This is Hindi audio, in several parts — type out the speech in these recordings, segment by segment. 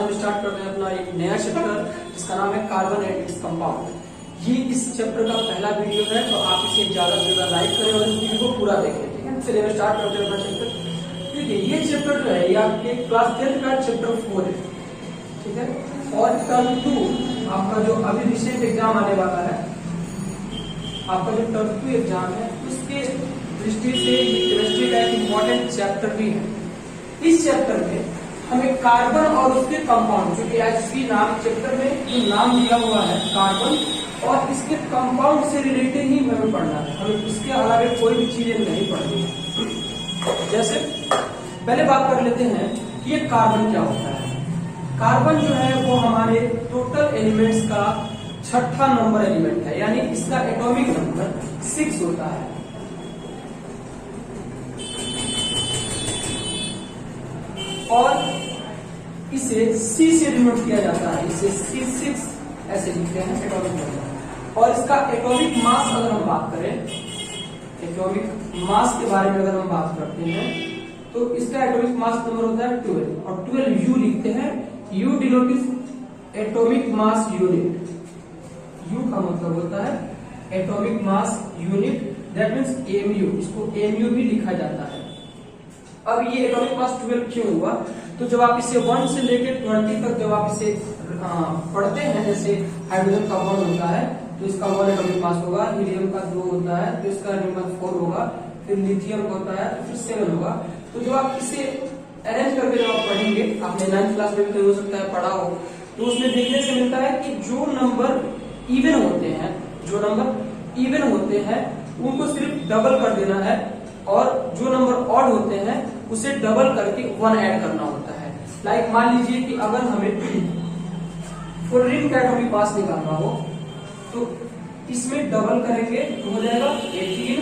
हम स्टार्ट कर रहे हैं अपना एक नया चैप्टर जिसका नाम है कार्बन एंड इट्स कंपाउंड। ये इस चैप्टर का पहला वीडियो है, तो आप इसे ज्यादा से ज्यादा लाइक करें और इस वीडियो को पूरा देखें। ठीक है, चलिए स्टार्ट करते हैं अपना चैप्टर। ठीक है, ये चैप्टर जो है ये आपके क्लास 10 का चैप्टर 4 है। ठीक है, और टर्म 2 आपका जो अभी रिसेंट एग्जाम आने वाला है, आपका जो टर्म 2 एग्जाम है उसके दृष्टि से ये केमिस्ट्री का एक इम्पोर्टेंट चैप्टर भी है। इस चैप्टर में हमें कार्बन और उसके कंपाउंड, जो कि इसकी नाम चैप्टर में जो नाम दिया हुआ है कार्बन और इसके कंपाउंड से रिलेटेड ही हमें पढ़ना है, हमें इसके अलावा कोई भी चीजें नहीं पढ़नी है। जैसे पहले बात कर लेते हैं कि ये कार्बन क्या होता है। कार्बन जो है वो हमारे टोटल एलिमेंट्स का छठा नंबर एलिमेंट है, यानी इसका एटॉमिक नंबर 6 होता है। और इसे C से डिनोट किया जाता है, इसे C6 ऐसे लिखते हैं एटॉमिक नंबर। और इसका एटॉमिक मास अगर हम बात करें, एटॉमिक मास के बारे में अगर हम बात करते हैं तो इसका एटॉमिक मास नंबर होता है 12 और 12 U लिखते हैं। U denote atomic mass unit. U का मतलब होता है atomic mass unit, that means AMU, इसको AMU भी लिखा जाता है। अब ये एटॉमिक मास 12 क्यों हुआ, तो जब आप इसे 1 से लेकर 20 तक जब आप इसे पढ़ते हैं, जैसे हाइड्रोजन का 1 होता है तो इसका 1 एटॉमिक मास होगा, हीलियम का 2 होता है तो इसका एटॉमिक मास 4 होगा, फिर लिथियम का होता है तो फिर 7 होगा। तो जब आप इसे अरेंज करके जब आप पढ़ेंगे, आपने 9th क्लास में भी हो सकता है पढ़ा हो, तो उसमें देखने से मिलता है कि जो नंबर इवन होते हैं, जो नंबर इवन होते हैं उनको सिर्फ डबल कर देना है, और जो नंबर ऑड होते हैं उसे डबल करके 1 ऐड करना होता है। लाइक मान लीजिए कि अगर हमें फ्लोरीन का एटॉमिक मास निकालना हो तो इसमें डबल करेंगे तो हो जाएगा 18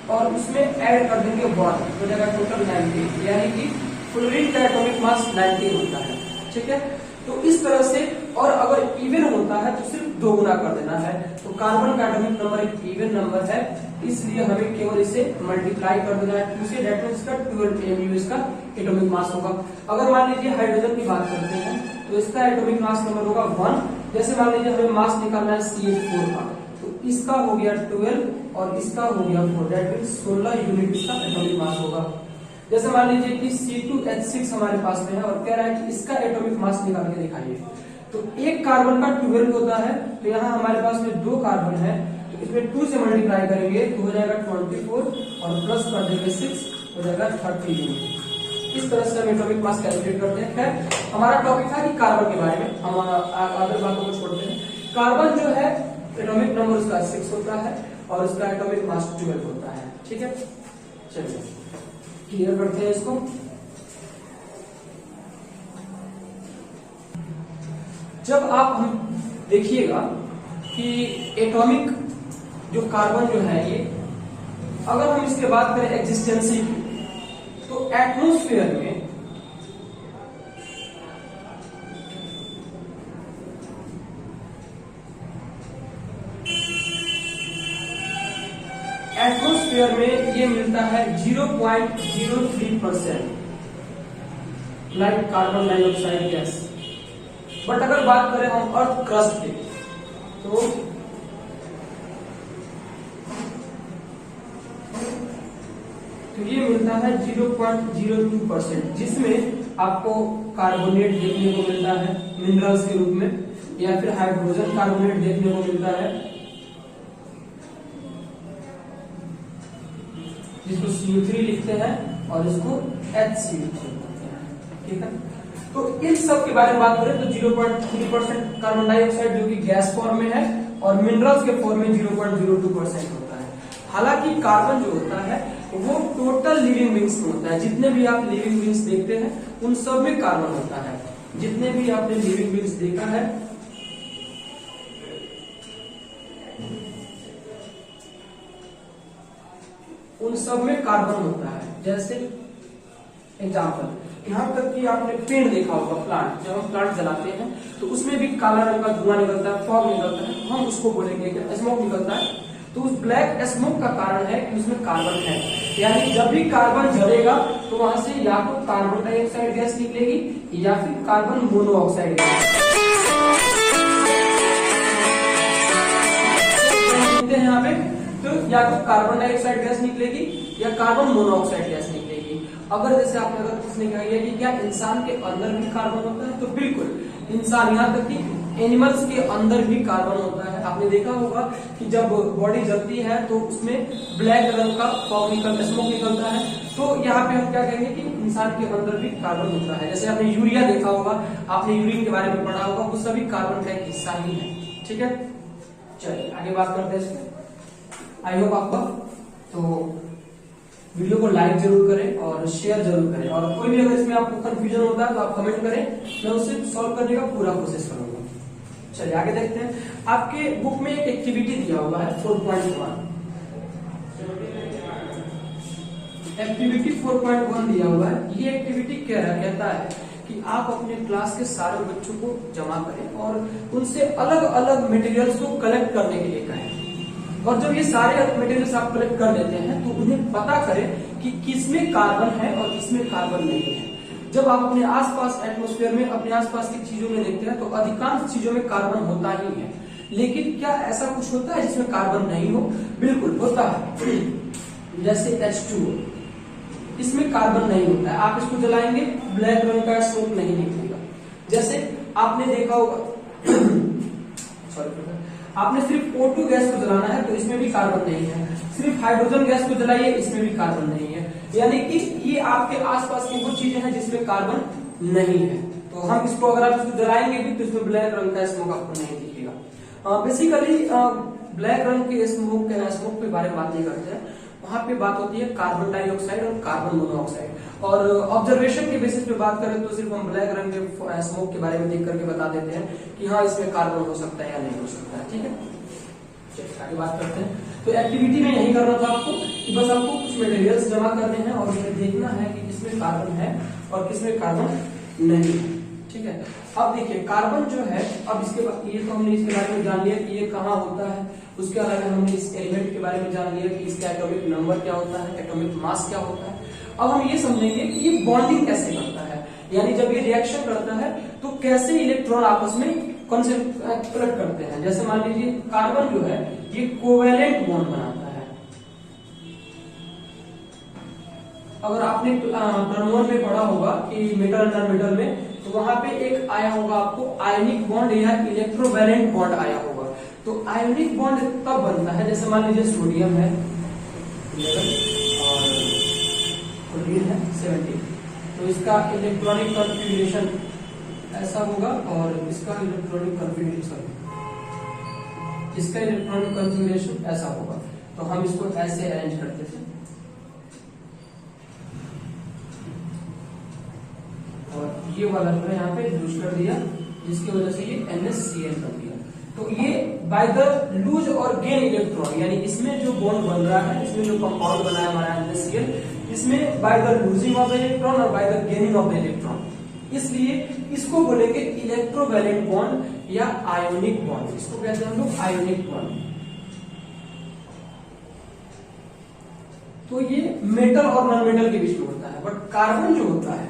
और उसमें ऐड कर देंगे 1, हो जाएगा टोटल 19, यानी कि फ्लोरीन का एटॉमिक मास 19 होता है। ठीक है, तो इस तरह से, और अगर इवन होता है तो सिर्फ 2 गुना कर देना है। तो कार्बन का एटॉमिक नंबर एक इवन नंबर है, इसलिए हमें केवल इसे मल्टीप्लाई कर देना है 2 से, दैट मींस इसका 12 AMU इसका एटॉमिक मास होगा। अगर मान लीजिए हाइड्रोजन की बात करते हैं तो इसका एटॉमिक मास नंबर होगा 1। जैसे मान लीजिए हमें मास निकालना है CH4 का, तो इसका हो गया 12 और इसका हो गया 4, दैट मींस 16 यूनिट इसका एटॉमिक मास होगा। जैसे मान लीजिए कि C2H6 हमारे पास में है और कह रहा है कि इसका एटॉमिक मास निकाल के दिखाइए, तो एक कार्बन का 12 होता है, तो यहाँ हमारे पास में 2 कार्बन है, तो इसमें 2 से मल्टीप्लाई करेंगे तो हो जाएगा 24 और प्लस कर देंगे 6, हो जाएगा 30 यूनिट। इस तरह से हम एटॉमिक मास कैलकुलेट करते हैं। खैर, हमारा टॉपिक था कि कार्बन के बारे में, हम अदर बातों को छोड़ते हैं। कार्बन जो है एटॉमिक नंबर उसका 6 होता है और उसका एटॉमिक मास 12 होता है। ठीक है, चलिए क्लियर करते हैं इसको। जब आप हम देखिएगा कि एटॉमिक जो कार्बन जो है ये, अगर हम इसके बात करें एक्जिस्टेंसी की, तो एटमॉस्फेयर में ये मिलता है 0.03%, like carbon dioxide gas. But अगर बात करें हम अर्थ क्रस्ट की, तो ये मिलता है 0.02%, जिसमें आपको कार्बोनेट देखने को मिलता है मिनरल्स के रूप में, या फिर हाइड्रोजन कार्बोनेट देखने को मिलता है जिसको CO3 लिखते हैं और इसको HCl लिखते हैं। ठीक है, तो इन सब के बारे में बात करें तो 0.3% कार्बन डाइऑक्साइड जो कि गैस फॉर्म में है और मिनरल्स के फॉर्म में 0.02% होता है। हालांकि कार्बन जो होता है वो टोटल लिविंग बींग्स में होता है, जितने भी आप लिविंग बींग्स देखते हैं उन सब में कार्बन होता है। जितने भी आपने लिविंग बींग्स देखा है उन सब में कार्बन होता है। जैसे एग्जाम्पल, यहाँ तक कि आपने पेड़ देखा होगा, प्लांट, जब हम प्लांट जलाते हैं तो उसमें भी काला रंग का धुआं निकलता है, फॉग निकलता है, हम उसको बोलेंगे कि स्मोक निकलता है। तो उस ब्लैक स्मोक का कारण है कि उसमें कार्बन है, यानी जब भी कार्बन जलेगा तो वहां से या तो कार्बन डाइऑक्साइड गैस निकलेगी या फिर कार्बन मोनोऑक्साइड गैस हैं यहाँ पे। तो या तो कार्बन डाइऑक्साइड गैस निकलेगी या कार्बन मोनोऑक्साइड गैस निकलेगी। अगर जैसे आपने अगर किसने कहा कि क्या इंसान के अंदर भी कार्बन होता है, तो बिल्कुल इंसान, यहाँ तक कि एनिमल्स के अंदर भी कार्बन होता है। आपने देखा होगा कि जब बॉडी जलती है तो उसमें ब्लैक रंग का स्मोक निकलता है। तो यहाँ पे हम क्या कहेंगे कि इंसान के अंदर भी कार्बन होता है। जैसे आपने यूरिया देखा होगा, आपने यूरिन के बारे में पढ़ा होगा, वो सभी कार्बन का एक हिस्सा ही है। ठीक है, चलिए आगे बात करते हैं इसमें। आई होप आपका तो वीडियो को लाइक जरूर करें और शेयर जरूर करें, और कोई भी अगर इसमें आपको कंफ्यूजन होता है तो आप कमेंट करें, मैं उसे सॉल्व करने का पूरा कोशिश करूंगा। चलिए आगे देखते हैं। आपके बुक में एक एक्टिविटी दिया हुआ है 4.1, एक्टिविटी 4.1 दिया हुआ है। ये एक्टिविटी कहता है कि आप अपने क्लास के सारे बच्चों को जमा करें और उनसे अलग अलग मटेरियल्स को कलेक्ट करने के लिए कहें, और जब ये सारे मटेरियल्स आप कलेक्ट कर लेते हैं तो उन्हें पता करें कि किसमें कार्बन है और किसमें कार्बन नहीं है। जब आप अपने आसपास एटमॉस्फेयर में, अपने आसपास की चीजों में देखते हैं तो अधिकांश चीजों में कार्बन होता ही है, लेकिन क्या ऐसा कुछ होता है जिसमें कार्बन नहीं हो? बिल्कुल होता है। जैसे H2O, इसमें कार्बन नहीं होता है, आप इसको जलाएंगे ब्लैक रंग का स्मोक नहीं निकलेगा। जैसे आपने देखा होगा आपने सिर्फ O2 गैस को जलाना है तो इसमें भी कार्बन नहीं है, सिर्फ हाइड्रोजन गैस को जलाइए इसमें भी कार्बन नहीं है, यानी कि ये आपके आसपास की वो चीजें हैं जिसमें कार्बन नहीं है। तो हम इसको अगर आप इसको जलाएंगे भी तो इसमें ब्लैक रंग का स्मोक आपको नहीं दिखेगा। बेसिकली ब्लैक रंग के स्मोक के बारे में बात नहीं करते हैं, वहां पे बात होती है कार्बन डाइऑक्साइड और कार्बन मोनोऑक्साइड। और ऑब्जर्वेशन के बेसिस पे बात करें तो सिर्फ हम ब्लैक रंग के स्मोक के बारे में देख करके बता देते हैं कि हाँ इसमें कार्बन हो सकता है या नहीं हो सकता है। ठीक है, चलिए आगे बात करते हैं। तो एक्टिविटी में यही करना था आपको कि बस आपको कुछ मटेरियल्स जमा करने हैं और उसमें देखना है कि किसमें कार्बन है और किसमें कार्बन नहीं है। ठीक है, अब देखिए कार्बन जो है, अब इसके बाद ये तो हमने इसके बारे में जान लिया कि ये कहाँ होता है, उसके अलावा हमने इस एलिमेंट के बारे में जान लिया कि इसका एटॉमिक नंबर क्या होता है, एटॉमिक मास क्या होता है। अब हम ये समझेंगे कि ये बॉन्डिंग कैसे करता है, यानी जब ये रिएक्शन करता है तो कैसे इलेक्ट्रॉन आपस में कनेक्ट करते हैं। जैसे मान लीजिए कार्बन जो है ये कोवेलेंट बॉन्ड बनाता है। अगर आपने टर्म 1 में पढ़ा होगा कि मेटल नॉन मेटल में, तो वहां पे एक आया होगा आपको आयनिक बॉन्ड या इलेक्ट्रोवैलेंट बॉन्ड आया होगा। तो आयनिक बॉन्ड तब बनता है, जैसे मान लीजिए सोडियम है 11 और क्लोरीन है 17, तो इसका इलेक्ट्रॉनिक कॉन्फ़िगरेशन ऐसा होगा और इसका इलेक्ट्रॉनिक कॉन्फ़िगरेशन ऐसा होगा। तो हम इसको ऐसे अरेंज करते थे और ये वाला जो है यहाँ पे यूज कर दिया, जिसकी वजह से ये NaCl बन गया। तो ये बाय द लूज और गेन इलेक्ट्रॉन, यानी इसमें जो बॉन्ड बन रहा है, इसमें जो कंपाउंड बना है हमारा NaCl, इसमें by the losing of the electron और by the gaining of the electron, इसलिए इसको बोलेंगे इलेक्ट्रोवैलेंट बॉन्ड या आयोनिक बॉन्ड। इसको कहते हैं हम लोग आयोनिक बॉन्ड। तो ये मेटल और नॉन मेटल के बीच में होता है, बट कार्बन जो होता है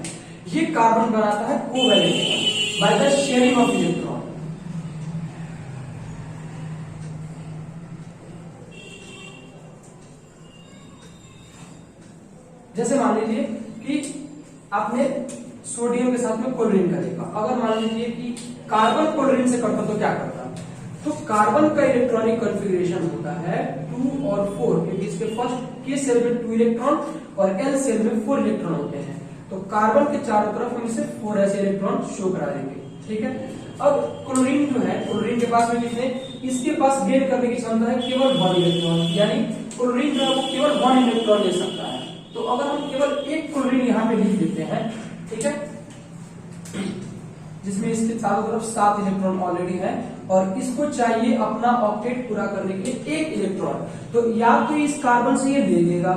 ये कार्बन बनाता है covalent by the sharing of electron. जैसे मान लीजिए कि आपने सोडियम के साथ में क्लोरीन का देखा, अगर मान लीजिए कि कार्बन क्लोरीन से करता तो क्या करता, तो कार्बन का इलेक्ट्रॉनिक कॉन्फ़िगरेशन होता है 2 और 4, क्योंकि इसके फर्स्ट के सेल में 2 इलेक्ट्रॉन और एल सेल में 4 इलेक्ट्रॉन होते हैं। तो कार्बन के चारों तरफ हम इसे 4 ऐसे इलेक्ट्रॉन शो करा देंगे। ठीक है, अब क्लोरीन जो है, क्लोरीन के पास में कितने, इसके पास गेन करने की क्षमता है केवल 1 इलेक्ट्रॉन, यानी क्लोरीन जो है वो केवल 1 इलेक्ट्रॉन ले सकता है। तो अगर हम केवल एक क्लोरीन यहाँ पे लिख देते हैं, ठीक है, जिसमें इसके चारों तरफ 7 इलेक्ट्रॉन ऑलरेडी है और इसको चाहिए अपना ऑक्टेट पूरा करने के लिए 1 इलेक्ट्रॉन, तो या तो इस कार्बन से ये दे देगा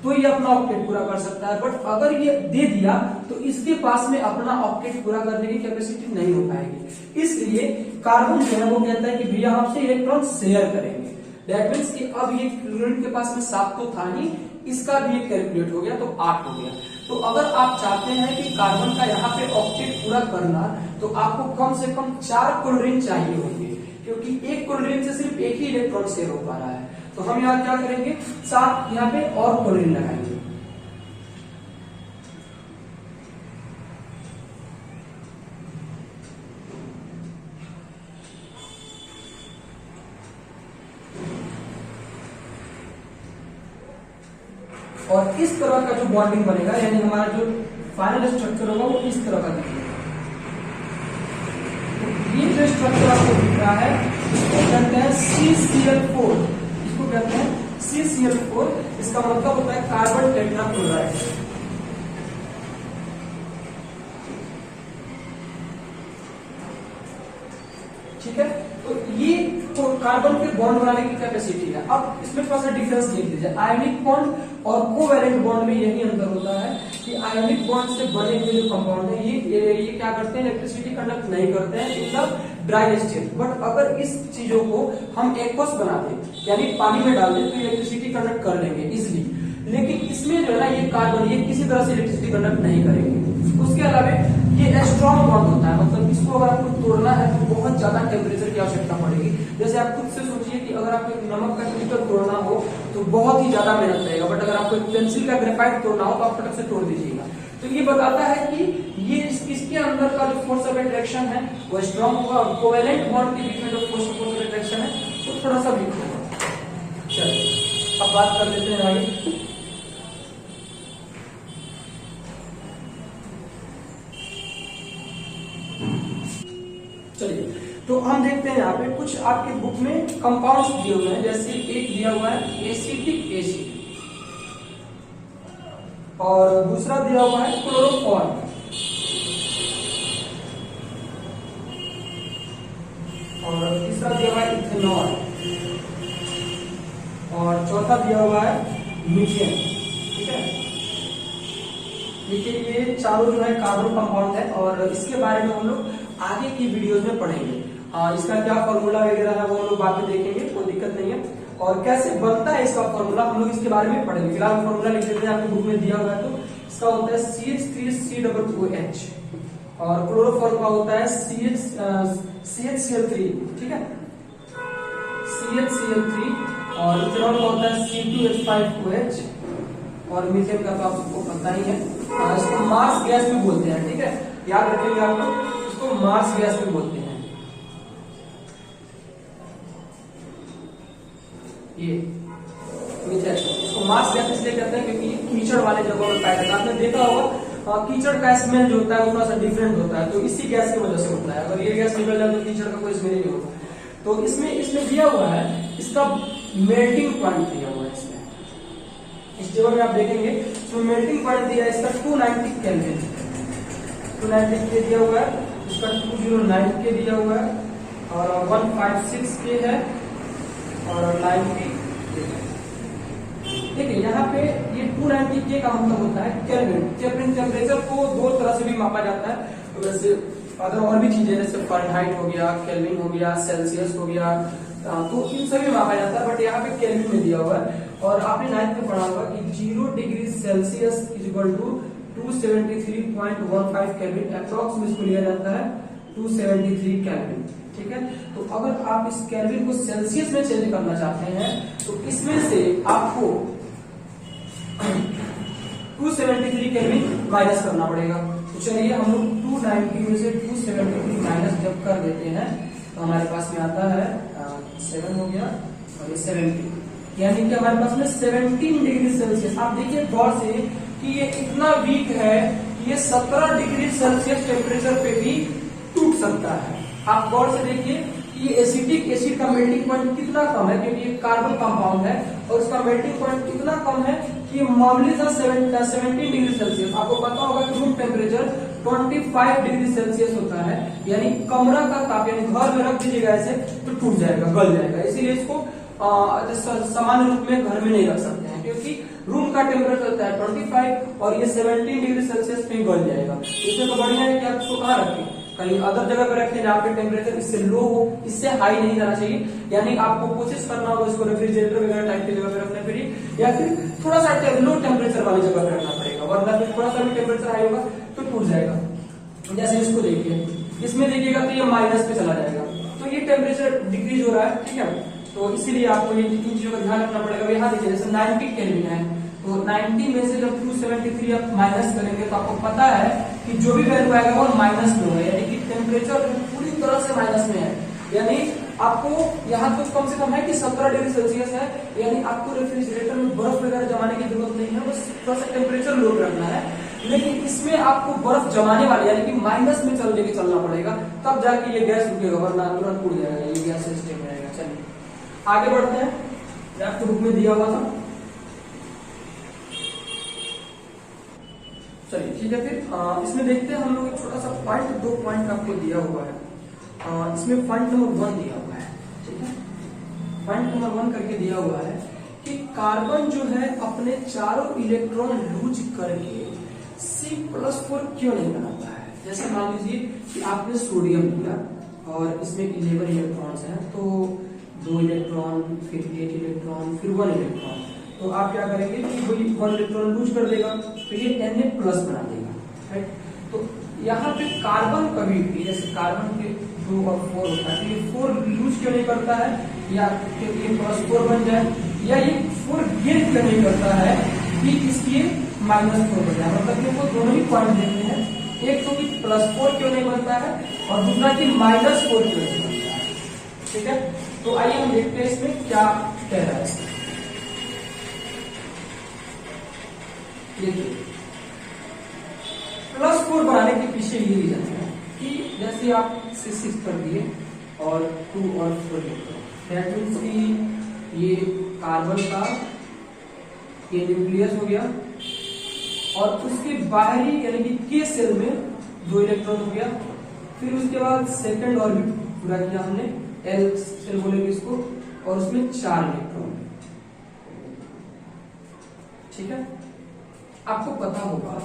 तो ये अपना ऑक्टेट पूरा कर सकता है, बट अगर ये दे दिया तो इसके पास में अपना ऑक्टेट पूरा करने की कैपेसिटी नहीं हो पाएगी। इसलिए कार्बन जो है वो कहता है कि भैया आपसे इलेक्ट्रॉन शेयर करेंगे। दैट मीन्स कि अब ये क्लोरीन के पास में 7 तो था ही, इसका भी एक कैलकुलेट हो गया तो 8 हो गया। तो अगर आप चाहते हैं कि कार्बन का यहाँ पे ऑक्टेट पूरा करना, तो आपको कम से कम 4 क्लोरीन चाहिए होंगे, क्योंकि एक क्लोरीन से सिर्फ एक ही इलेक्ट्रॉन शेयर हो पा रहा है। तो हम यहाँ क्या करेंगे, 7 यहाँ पे और क्लोरीन लगाएंगे। और इस तरह का जो बॉन्डिंग बनेगा, यानी हमारा जो फाइनल स्ट्रक्चर होगा वो इस तरह का दिखेगा। ये जो स्ट्रक्चर आपको दिख रहा है इसको कहते हैं CCl4। इसको कहते हैं CCl4। इसका मतलब होता है कार्बन टेट्राक्लोराइड। ठीक है, तो ये तो कार्बन के बॉन्ड बनाने की कैपेसिटी है। अब इसमें थोड़ा सा डिफरेंस देख लीजिए, आयनिक बॉन्ड और कोवैलेंट बॉन्ड में यही अंतर होता है कि आयनिक बॉन्ड से बने हुए जो कंपाउंड है ये क्या करते हैं, इलेक्ट्रिसिटी कंडक्ट नहीं करते हैं in the dry state. But अगर इस चीजों को हम एक्वस बना दें, यानी पानी में डाल दें, तो इलेक्ट्रिसिटी कंडक्ट कर लेंगे इजिली। लेकिन इसमें जो है ना ये कार्बन ये किसी तरह से इलेक्ट्रिसिटी कंडक्ट नहीं करेंगे। उसके अलावा ये स्ट्रॉन्ग बॉन्ड होता है, मतलब इसको अगर आपको तोड़ना है तो बहुत ज्यादा टेम्परेचर की आवश्यकता पड़ेगी। जैसे आप खुद से सोचिए कि अगर आपको एक नमक का क्रिस्टल तोड़ना हो तो बहुत ही ज्यादा मेहनत लगेगा, बट अगर आपको एक पेंसिल का ग्रेफाइट तोड़ना हो तो आप फटक से तोड़ दीजिएगा। तो ये बताता है कि ये इसके अंदर का जो फोर्स ऑफ अट्रैक्शन है वो स्ट्रॉन्ग होगा, और कोवैलेंट बॉन्ड के बीच में जो फोर्स ऑफ अट्रैक्शन है वो थोड़ा सा वीक होगा। चलिए अब बात कर लेते हैं आगे। चलिए, तो हम देखते हैं यहाँ पे कुछ आपके बुक में कंपाउंड्स दिए हुए हैं। जैसे एक दिया हुआ है एसिटिक एसिड, और दूसरा दिया हुआ है क्लोरोफॉर्म, और तीसरा दिया हुआ है इथेनॉल, और चौथा दिया हुआ है मीथेन। ठीक है, देखिए ये चारों जो है कार्बन कंपाउंड है, और इसके बारे में हम लोग आगे की वीडियोस में पढ़ेंगे। इसका क्या फॉर्मूला वगैरह है वो हम लोग बाद में देखेंगे, कोई दिक्कत नहीं है। और कैसे बनता है इसका फॉर्मूला हम लोग इसके बारे में पढ़ेंगे। फिलहाल फॉर्मूला लिख देते हैं, आपको बुक में दिया हुआ है। तो इसका होता है CH3COOH, और क्लोरोफॉर्म का होता है CHCl3। ठीक है, CHCl3, और इथेनॉल का होता है C2H5OH, और मीथेन का तो आपको पता ही है। इसको मार्स गैस भी बोलते हैं। ठीक है, याद रखेंगे आप लोग, इसको मार्स गैस भी बोलते हैं। ये मीथेन, इसको मार्स गैस इसलिए कहते हैं क्योंकि ये कीचड़ वाले जगहों में पाया जाता है। आपने देखा होगा कीचड़ का स्मेल जो होता है वो थोड़ा सा डिफरेंट होता है, तो इसी गैस की वजह से होता है। अगर ये गैस निकल जाए तो कीचड़ का कोई स्मेल नहीं होता। तो इसमें दिया हुआ है, इसका मेल्टिंग पॉइंट दिया हुआ है। इसमें इस टेबल में आप देखेंगे तो मेल्टिंग पॉइंट दिया है इसका 290 केल्विन, 290 के दिया हुआ है। इसका 209 के दिया हुआ है, और 156 के है, और 90 के है। देखिए यहाँ पे ये 290 के का मतलब होता है केल्विन। केल्विन टेम्परेचर को दो तरह से भी मापा जाता है, तो वैसे अदर और भी चीजें जैसे फ़ारेनहाइट हो गया, केल्विन हो गया, सेल्सियस हो गया, तो इन सभी मापा जाता है। बट यहाँ पे केल्विन में दिया हुआ है। और आपने 9th में पढ़ा होगा कि 0 degree Celsius is equal to 273.15 Kelvin. Approx में इसको लिया जाता है 273 केल्विन। ठीक है, तो अगर आप इस केल्विन को सेल्सियस में चेंज करना चाहते हैं तो इसमें से आपको 273 केल्विन माइनस करना पड़ेगा। तो चलिए हम लोग 290 में से 273 माइनस जब कर देते हैं तो हमारे पास में आता है 7 हो गया, और ये 70, यानी कि हमारे पास में 17 डिग्री सेल्सियस। आप देखिए गौर से कि ये इतना वीक है कि ये 17 डिग्री सेल्सियस टेम्परेचर पे भी टूट सकता है। आप गौर से देखिए कि ये एसिटिक एसिड का मेल्टिंग पॉइंट कितना कम है, क्योंकि ये कार्बन कंपाउंड है, और उसका मेल्टिंग पॉइंट कितना कम है कि मामूली सा 17 डिग्री सेल्सियस। आपको पता होगा कि रूम टेम्परेचर 25 डिग्री सेल्सियस होता है, यानी कमरा का ताप, यानी घर में रख दीजिएगा ऐसे तो टूट जाएगा, गल जाएगा। इसीलिए इसको सामान्य रूप में घर में नहीं रख सकते हैं, क्योंकि रूम का टेम्परेचर होता है 25 और ये 17 डिग्री सेल्सियस में गल जाएगा। इससे तो बढ़िया है कि आप इसको कहाँ रखें, कहीं अदर जगह पे रखें जहाँ पे टेम्परेचर इससे लो हो, इससे हाई नहीं जाना चाहिए। यानी आपको कोशिश करना होगा इसको रेफ्रिजरेटर वगैरह टाइप की जगह पे रखने के लिए, या फिर थोड़ा सा लो टेम्परेचर वाली जगह पे रखना पड़ेगा, वरना फिर थोड़ा सा भी टेम्परेचर हाई होगा तो टूट जाएगा। जैसे इसको देखिए, इसमें देखिएगा तो ये माइनस पे चला जाएगा, तो ये टेम्परेचर डिक्रीज हो रहा है, ठीक है। तो इसीलिए आपको ये इन चीजों का ध्यान रखना पड़ेगा। यहाँ देखिए जैसे 90 केल्विन है, तो 90 में से जब 273 आप माइनस करेंगे तो आपको पता है कि जो भी वैल्यू आएगा वो माइनस में होगा, यानी कि टेम्परेचर पूरी तरह से माइनस में है। यानी आपको यहाँ तो कम से कम है कि 17 डिग्री सेल्सियस है, यानी आपको रेफ्रिजरेटर में बर्फ वगैरह जमाने की जरूरत नहीं है, बस थोड़ा सा टेम्परेचर लो रखना है। लेकिन इसमें आपको बर्फ जमाने वाले यानी कि माइनस में चल लेके चलना पड़ेगा, तब जाके ये गैस रुकेगा, वरना तुरंत टूट जाएगा, ये गैस सिस्टम रहेगा। चलिए आगे बढ़ते हैं, आपके बुक में दिया हुआ था। चलिए ठीक है, फिर इसमें देखते हैं हम लोग एक छोटा सा पॉइंट, 2 पॉइंट आपको दिया हुआ है। इसमें पॉइंट नंबर 1 दिया हुआ है, ठीक है। पॉइंट नंबर 1 करके दिया हुआ है कि कार्बन जो है अपने चारों इलेक्ट्रॉन लूज करके C+4 क्यों नहीं बनाता है। जैसे मान लीजिए कि आपने सोडियम लिया और इसमें 11 इलेक्ट्रॉन्स हैं, तो 2 इलेक्ट्रॉन, फिर 8 इलेक्ट्रॉन, फिर 1 इलेक्ट्रॉन, तो आप क्या करेंगे कि वही 1 इलेक्ट्रॉन लूज कर देगा, तो ये Na+ बना देगा, राइट। तो यहाँ पे कार्बन कभी भी, जैसे कार्बन के 2 और 4 होता है, तो ये 4 लूज क्यों नहीं करता है, या ये +4 बन जाए, या ये 4 गेन क्यों नहीं करता है कि इसकी -4 बन जाए। मतलब कि वो दोनों ही पॉइंट देते हैं, एक तो कि +4 क्यों नहीं बनता है और दूसरा कि -4 क्यों नहीं बनता है, ठीक है। तो आइए हम देखते हैं इसमें क्या कह रहा है। देखिए +4 बनाने के पीछे ये रीजन है कि जैसे आप 6 कर दिए और 2 और 4 दैट मीन्स कि ये कार्बन का ये न्यूक्लियस हो गया और उसके बाहरी यानी कि के सेल में 2 इलेक्ट्रॉन हो गया। फिर उसके बाद सेकंड ऑर्बिट पूरा किया हमने, एल सेल बोलेंगे इसको, और उसमें 4 इलेक्ट्रॉन, ठीक है। आपको पता होगा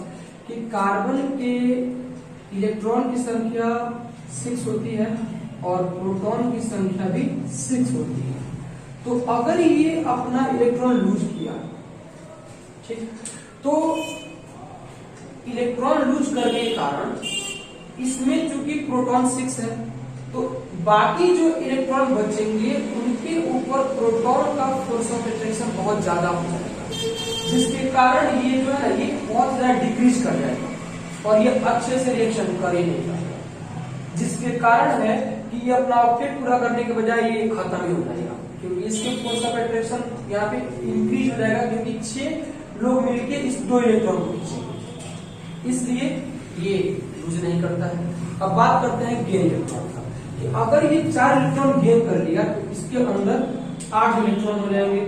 कि कार्बन के इलेक्ट्रॉन की संख्या 6 होती है और प्रोटॉन की संख्या भी 6 होती है। तो अगर ये अपना इलेक्ट्रॉन लूज किया, ठीक, तो इलेक्ट्रॉन लूज करने के कारण इसमें चूंकि प्रोटॉन 6 है, तो बाकी जो इलेक्ट्रॉन बचेंगे उनके ऊपर प्रोटॉन का फोर्स ऑफ अट्रैक्शन बहुत ज्यादा हो जाएगा, जिसके कारण ये जो है ये बहुत ज्यादा डिक्रीज कर जाएगा और ये अच्छे से रिएक्शन कर ही नहीं पाएगा, जिसके कारण है कि ये अपना ऑब्जेक्ट पूरा करने के बजाय ये खत्म ही हो जाएगा, क्योंकि इसके फोर्स ऑफ अट्रैक्शन यहाँ पे इंक्रीज हो जाएगा, क्योंकि 6 लोग मिलके इस 2 इलेक्ट्रॉन को खींचेंगे, इसलिए ये यूज नहीं करता है। अब बात करते हैं गेन इलेक्ट्रॉन का, कि अगर ये 4 इलेक्ट्रॉन गेन कर लिया तो इसके अंदर 8 इलेक्ट्रॉन हो जाएंगे,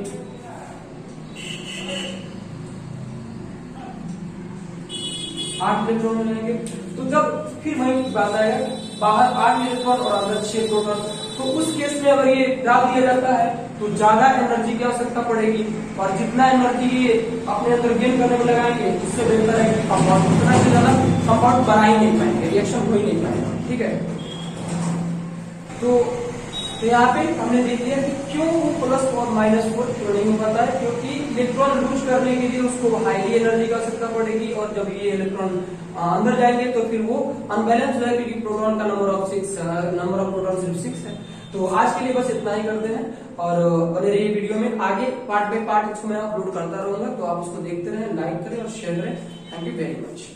8 इलेक्ट्रॉन हो जाएंगे। तो जब फिर वही बात आएगा, बाहर 8 इलेक्ट्रॉन और अंदर 6 प्रोटॉन, तो उस केस में अगर ये डाल दिया जाता है तो ज्यादा एनर्जी की आवश्यकता पड़ेगी, और जितना एनर्जी ये अपने अंदर गेन करने में लगाएंगे उससे बेहतर है कि कंपाउंड उतना से ज्यादा कंपाउंड बना ही नहीं पाएंगे, रिएक्शन हो ही नहीं पाएगा, ठीक है। तो यहाँ पे हमने देख लिया कि क्यों वो प्लस और -4 क्यों नहीं हो पाता है, क्योंकि इलेक्ट्रॉन लूज करने के लिए उसको हाईली एनर्जी की आवश्यकता पड़ेगी, और जब ये इलेक्ट्रॉन अंदर जाएंगे तो फिर वो अनबैलेंस हो जाएगा, क्योंकि प्रोटॉन का नंबर ऑफ प्रोटॉन सिर्फ 6 है। तो आज के लिए बस इतना ही करते हैं, और बने रहिए वीडियो में, आगे पार्ट बाय पार्ट इसको मैं अपलोड करता रहूंगा, तो आप उसको देखते रहें, लाइक करें और शेयर करें। Thank you very much.